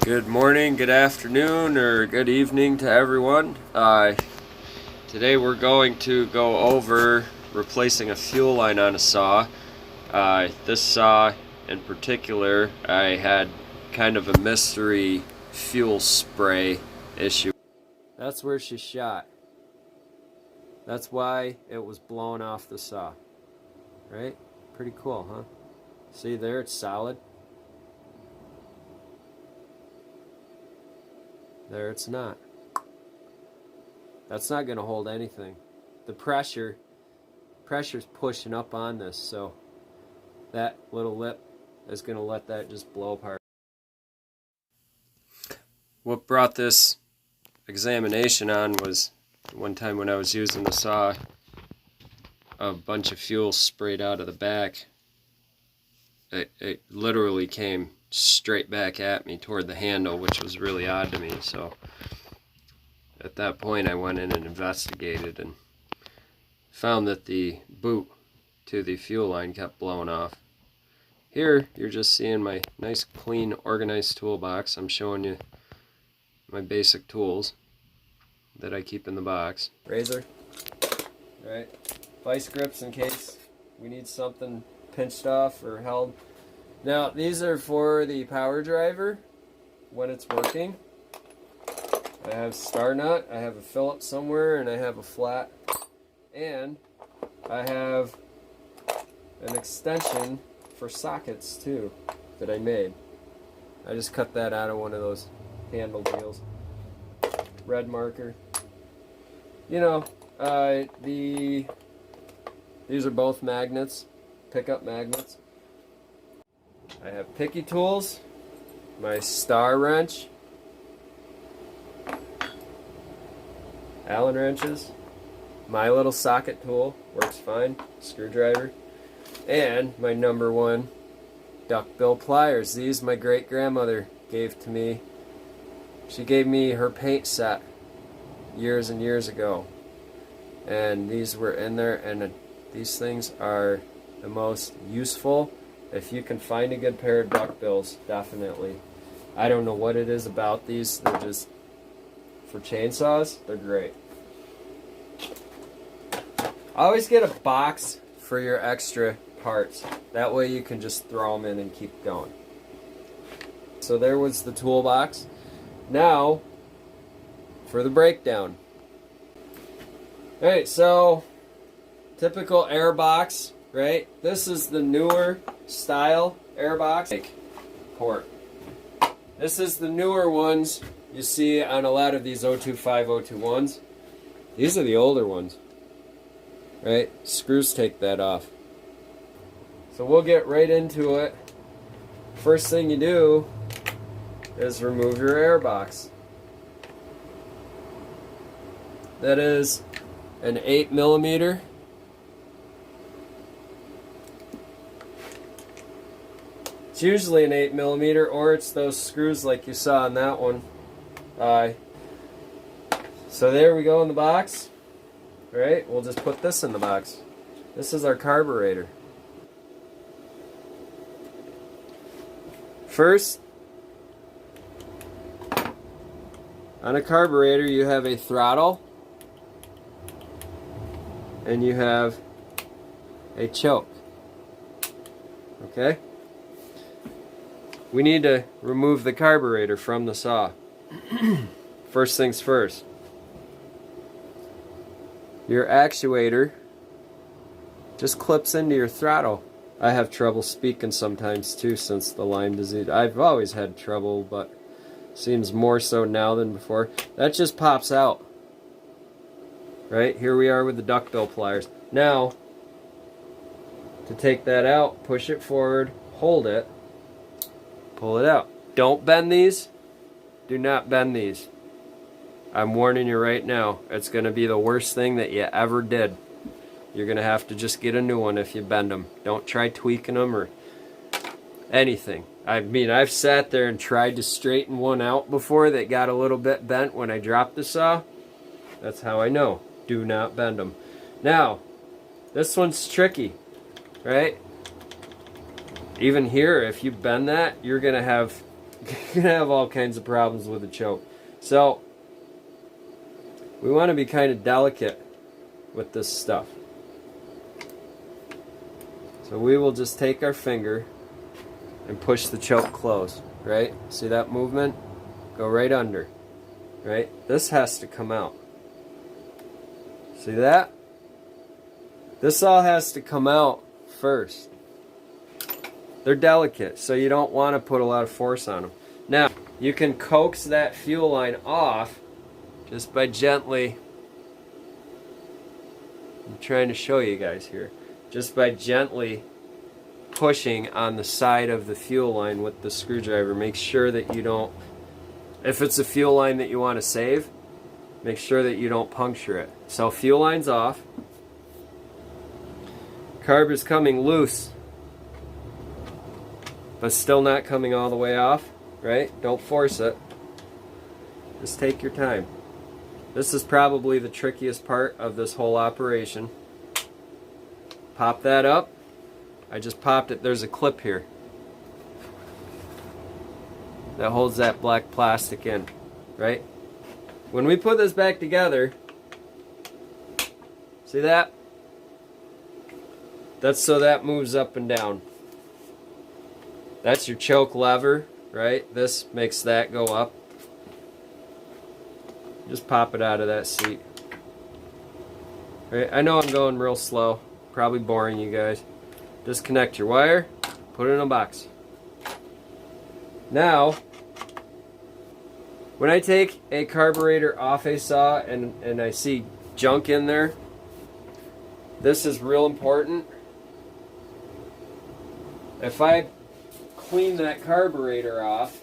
Good morning, good afternoon, or good evening to everyone. Today we're going to go over replacing a fuel line on a saw. This saw in particular, I had kind of a mystery fuel spray issue. That's where she shot. That's why it was blown off the saw. Right? Pretty cool, huh? See there, it's solid. There it's not. That's not going to hold anything. The pressure's pushing up on this, so that little lip is going to let that just blow apart. What brought this examination on was one time when I was using the saw, a bunch of fuel sprayed out of the back. It literally came straight back at me toward the handle, which was really odd to me. So at that point I went in and investigated and found that the boot to the fuel line kept blowing off. Here you're just seeing my nice clean organized toolbox. I'm showing you my basic tools that I keep in the box. Razor, right? Vice grips in case we need something pinched off or held. Now these are for the power driver when it's working. I have star nut, I have a Phillips somewhere, and I have a flat, and I have an extension for sockets too that I made. I just cut that out of one of those handle deals. Red marker. You know, these are both magnets, pickup magnets. I have picky tools, my star wrench, Allen wrenches, my little socket tool, works fine, screwdriver, and my number one duckbill pliers. These my great grandmother gave to me. She gave me her paint set years and years ago, and these were in there, and these things are the most useful. If you can find a good pair of duckbills, definitely. I don't know what it is about these. They're just, for chainsaws, they're great. Always get a box for your extra parts. That way you can just throw them in and keep going. So there was the toolbox. Now, for the breakdown. Alright, so, typical air box, right? This is the newer style airbox port. This is the newer ones you see on a lot of these 025, 021s. These are the older ones, right? Screws take that off. So we'll get right into it. First thing you do is remove your airbox. That is an 8mm. It's usually an 8mm, or it's those screws like you saw on that one. So there we go in the box. Alright, we'll just put this in the box. This is our carburetor. First, on a carburetor you have a throttle and you have a choke. Okay? We need to remove the carburetor from the saw. First things first. Your actuator just clips into your throttle. I have trouble speaking sometimes too since the Lyme disease. I've always had trouble, but seems more so now than before. That just pops out. Right? Here we are with the duckbill pliers. Now, to take that out, push it forward, hold it, pull it out. Don't bend these. Do not bend these. I'm warning you right now. It's going to be the worst thing that you ever did. You're going to have to just get a new one if you bend them. Don't try tweaking them or anything. I mean, I've sat there and tried to straighten one out before that got a little bit bent when I dropped the saw. That's how I know. Do not bend them. Now, this one's tricky, right? Even here, if you bend that, you're going to have You're gonna have all kinds of problems with the choke. So we want to be kind of delicate with this stuff. So we will just take our finger and push the choke closed, right? See that movement? Go right under, right? This has to come out. See that? This all has to come out first. They're delicate, so you don't want to put a lot of force on them. Now, you can coax that fuel line off just by gently, I'm trying to show you guys here, just by gently pushing on the side of the fuel line with the screwdriver. Make sure that you don't, if it's a fuel line that you want to save, make sure that you don't puncture it. So fuel line's off. Carb is coming loose, but still not coming all the way off, right? Don't force it. Just take your time. This is probably the trickiest part of this whole operation. Pop that up. I just popped it. There's a clip here that holds that black plastic in, right? When we put this back together, see that? That's so that moves up and down. That's your choke lever, right? This makes that go up. Just pop it out of that seat. Right? I know I'm going real slow, probably boring you guys. Disconnect your wire, put it in a box. Now, when I take a carburetor off a saw and I see junk in there, this is real important. If I clean that carburetor off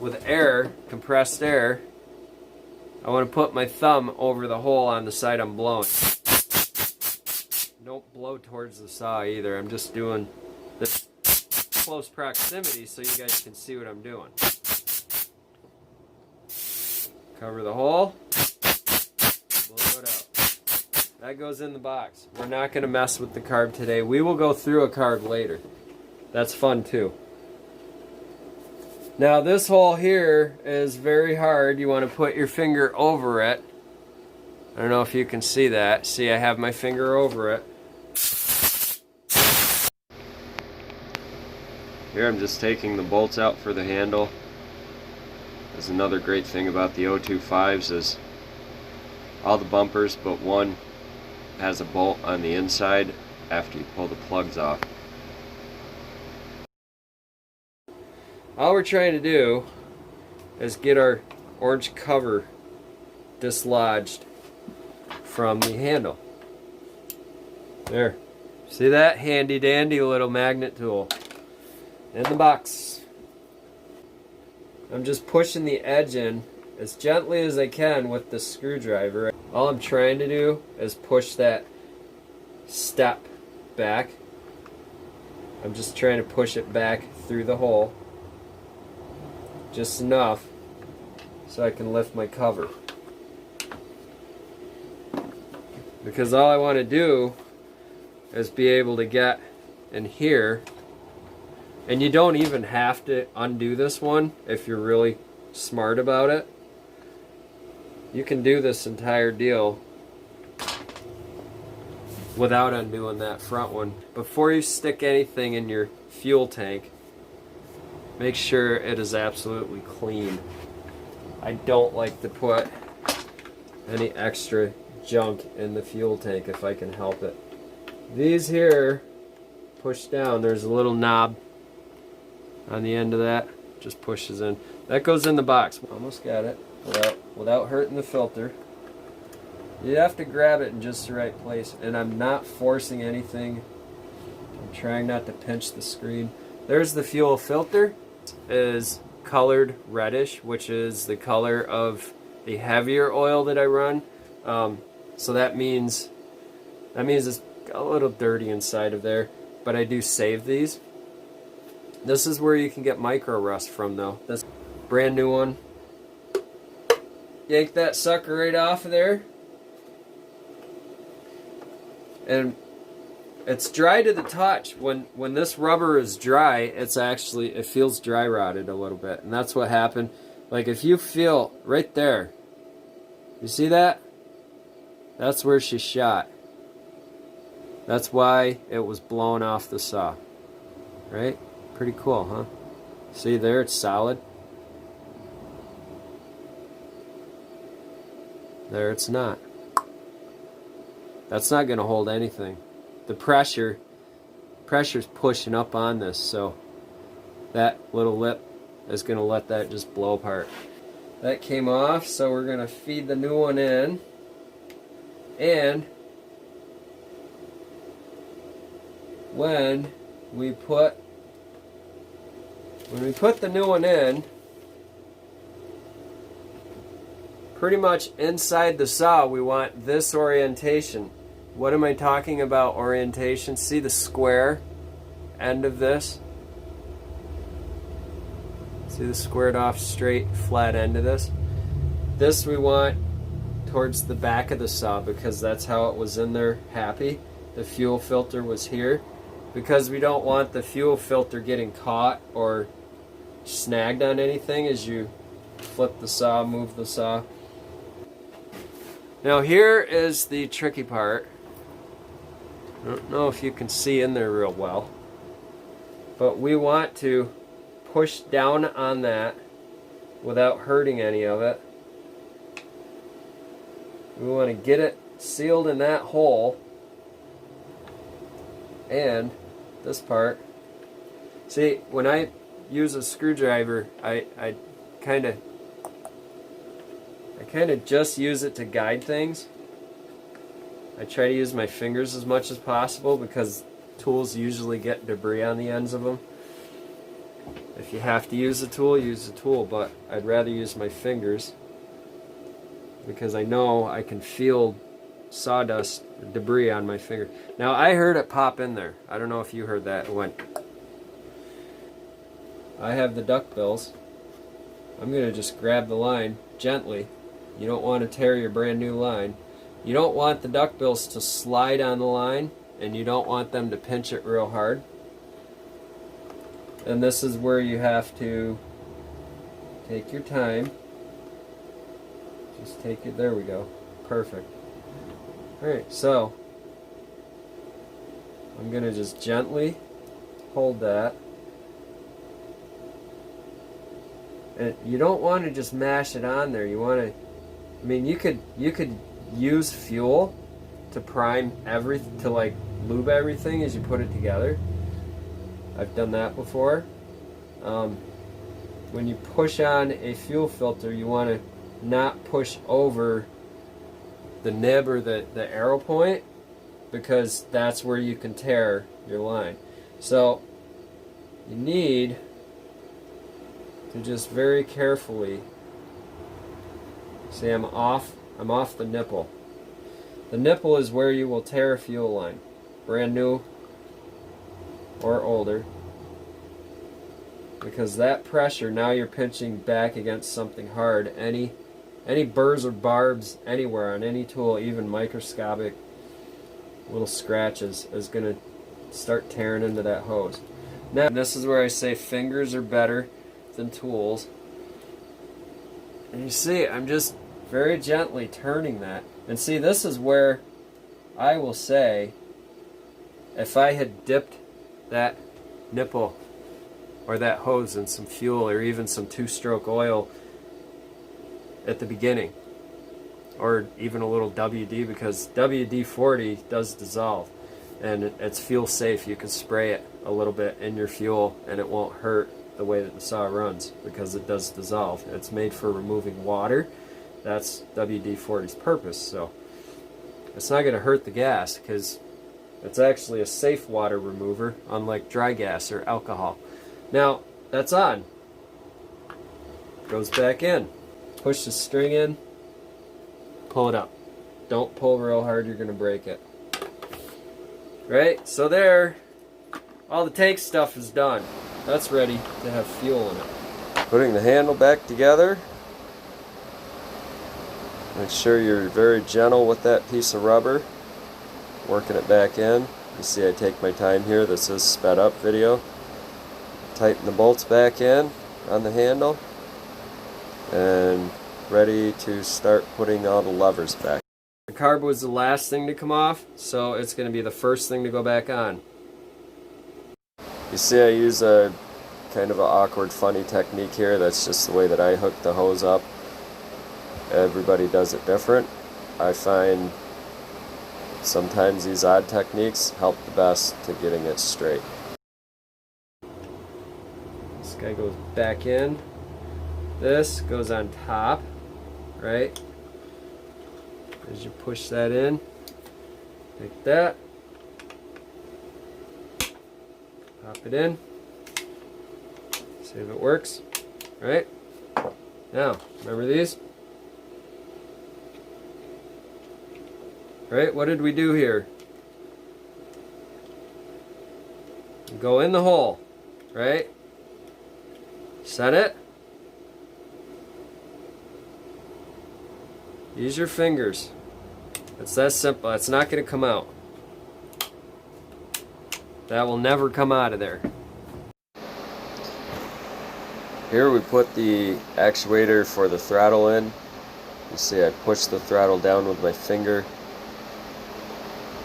with air, compressed air, I want to put my thumb over the hole on the side I'm blowing. Don't blow towards the saw either. I'm just doing this close proximity so you guys can see what I'm doing. Cover the hole, blow it out. That goes in the box. We're not going to mess with the carb today. We will go through a carb later. That's fun too. Now this hole here is very hard. You want to put your finger over it. I don't know if you can see that. See, I have my finger over it. Here I'm just taking the bolts out for the handle. That's another great thing about the 025s is all the bumpers but one has a bolt on the inside after you pull the plugs off. All we're trying to do is get our orange cover dislodged from the handle. There. See that? Handy dandy little magnet tool. In the box. I'm just pushing the edge in as gently as I can with the screwdriver. All I'm trying to do is push that step back. I'm just trying to push it back through the hole. Just enough so I can lift my cover. Because all I want to do is be able to get in here. And you don't even have to undo this one if you're really smart about it. You can do this entire deal without undoing that front one. Before you stick anything in your fuel tank, make sure it is absolutely clean. I don't like to put any extra junk in the fuel tank if I can help it. These here, push down, there's a little knob on the end of that, just pushes in. That goes in the box. Almost got it without hurting the filter. You have to grab it in just the right place, and I'm not forcing anything. I'm trying not to pinch the screen. There's the fuel filter. Is colored reddish, which is the color of the heavier oil that I run. So that means it's a little dirty inside of there, but I do save these. This is where you can get micro rust from though. This brand new one. Yank that sucker right off of there. And It's dry to the touch. When this rubber is dry, it feels dry rotted a little bit, and that's what happened. Like if you feel right there, you see that? That's where she shot. That's why it was blown off the saw. Right? Pretty cool, huh? See there, it's solid. There, it's not. That's not going to hold anything. The pressure's pushing up on this, so that little lip is going to let that just blow apart. That came off, so we're going to feed the new one in. And when we put the new one in, pretty much inside the saw we want this orientation. What am I talking about, orientation? See the square end of this? See the squared off straight flat end of this? This we want towards the back of the saw because that's how it was in there happy. The fuel filter was here because we don't want the fuel filter getting caught or snagged on anything as you flip the saw, move the saw. Now here is the tricky part. I don't know if you can see in there real well, but we want to push down on that without hurting any of it. We want to get it sealed in that hole, and this part. See, when I use a screwdriver, I kind of just use it to guide things. I try to use my fingers as much as possible because tools usually get debris on the ends of them. If you have to use a tool, use a tool, but I'd rather use my fingers because I know I can feel sawdust, debris on my finger. Now I heard it pop in there. I don't know if you heard that. It went. I have the duckbills. I'm going to just grab the line gently. You don't want to tear your brand new line. You don't want the duckbills to slide on the line, and you don't want them to pinch it real hard. And this is where you have to take your time. Just take it, there we go. Perfect. Alright, so I'm going to just gently hold that. And you don't want to just mash it on there. You want to, I mean, you could use fuel to prime to like lube everything as you put it together. I've done that before. When you push on a fuel filter, you want to not push over the nib or the arrow point, because that's where you can tear your line. So you need to just very carefully, see, I'm off the nipple. The nipple is where you will tear a fuel line, brand new or older, because that pressure, now you're pinching back against something hard. Any burrs or barbs anywhere on any tool, even microscopic little scratches, is going to start tearing into that hose. Now this is where I say fingers are better than tools. And you see, I'm just very gently turning that. And see, this is where I will say, if I had dipped that nipple or that hose in some fuel or even some two-stroke oil at the beginning, or even a little WD, because WD-40 does dissolve, and it's fuel safe. You can spray it a little bit in your fuel and it won't hurt the way that the saw runs, because it does dissolve. It's made for removing water. That's WD-40's purpose. So it's not going to hurt the gas, because it's actually a safe water remover, unlike dry gas or alcohol. Now that's on. Goes back in. Push the string in. Pull it up. Don't pull real hard, you're going to break it. Right? So there, all the tank stuff is done. That's ready to have fuel in it. Putting the handle back together. Make sure you're very gentle with that piece of rubber. Working it back in. You see I take my time here. This is sped up video. Tighten the bolts back in on the handle and ready to start putting all the levers back. The carb was the last thing to come off, so it's going to be the first thing to go back on. You see I use a kind of an awkward, funny technique here. That's just the way that I hook the hose up. Everybody does it different. I find sometimes these odd techniques help the best to getting it straight. This guy goes back in. This goes on top, right? As you push that in, like that. Pop it in. See if it works. Right? Now, remember these? Right? What did we do here? Go in the hole, right? Set it. Use your fingers. It's that simple. It's not going to come out. That will never come out of there. Here we put the actuator for the throttle in. You see I push the throttle down with my finger.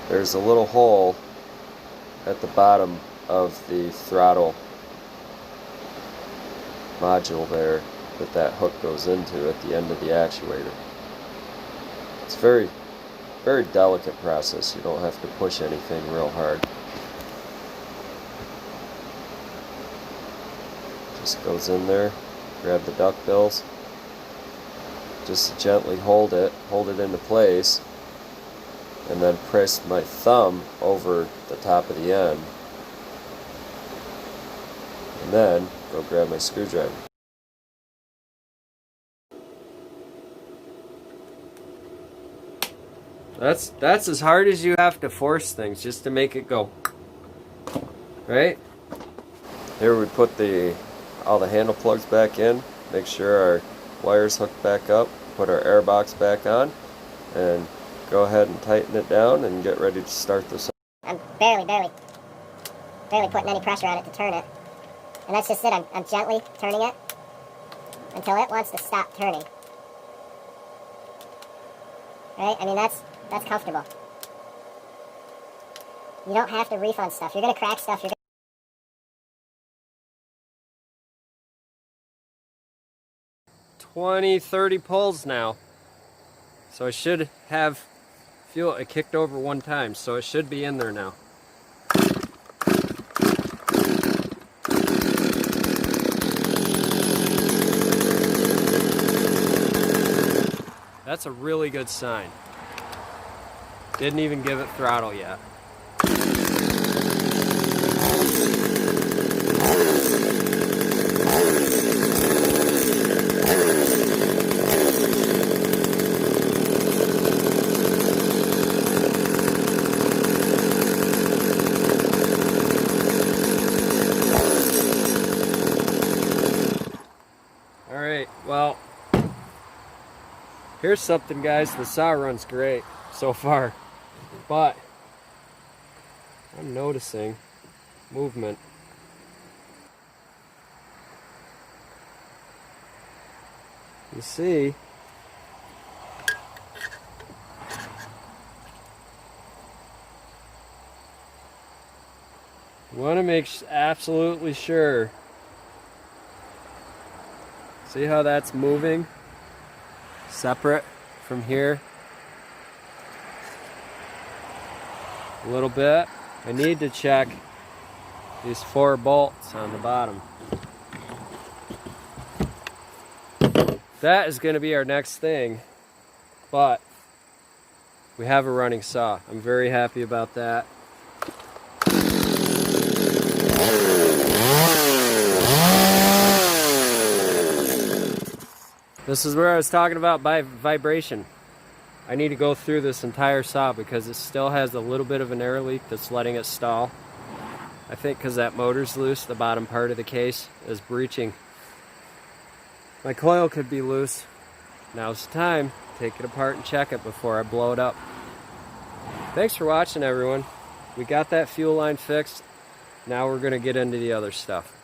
There's a little hole at the bottom of the throttle module there that hook goes into at the end of the actuator. It's a very, very delicate process. You don't have to push anything real hard. Just goes in there, grab the duck bills, just gently hold it into place, and then press my thumb over the top of the end, and then go grab my screwdriver. That's as hard as you have to force things just to make it go. Right? Here we put all the handle plugs back in, make sure our wires hooked back up, put our air box back on, and go ahead and tighten it down and get ready to start this up. I'm barely putting any pressure on it to turn it. And that's just it. I'm gently turning it until it wants to stop turning. Right? I mean, that's comfortable. You don't have to reef on stuff. You're going to crack stuff. 20-30 pulls now. So I should have fuel. It kicked over one time, so it should be in there now. That's a really good sign. Didn't even give it throttle yet. Alright, well, here's something, guys. The saw runs great so far, but I'm noticing movement. You see, you want to make absolutely sure. See how that's moving? Separate from here. A little bit. I need to check these 4 bolts on the bottom. That is going to be our next thing, but we have a running saw. I'm very happy about that. This is where I was talking about by vibration. I need to go through this entire saw because it still has a little bit of an air leak that's letting it stall. I think because that motor's loose, the bottom part of the case is breaching. My coil could be loose. Now's the time. Take it apart and check it before I blow it up. Thanks for watching, everyone. we got that fuel line fixed. Now we're going to get into the other stuff.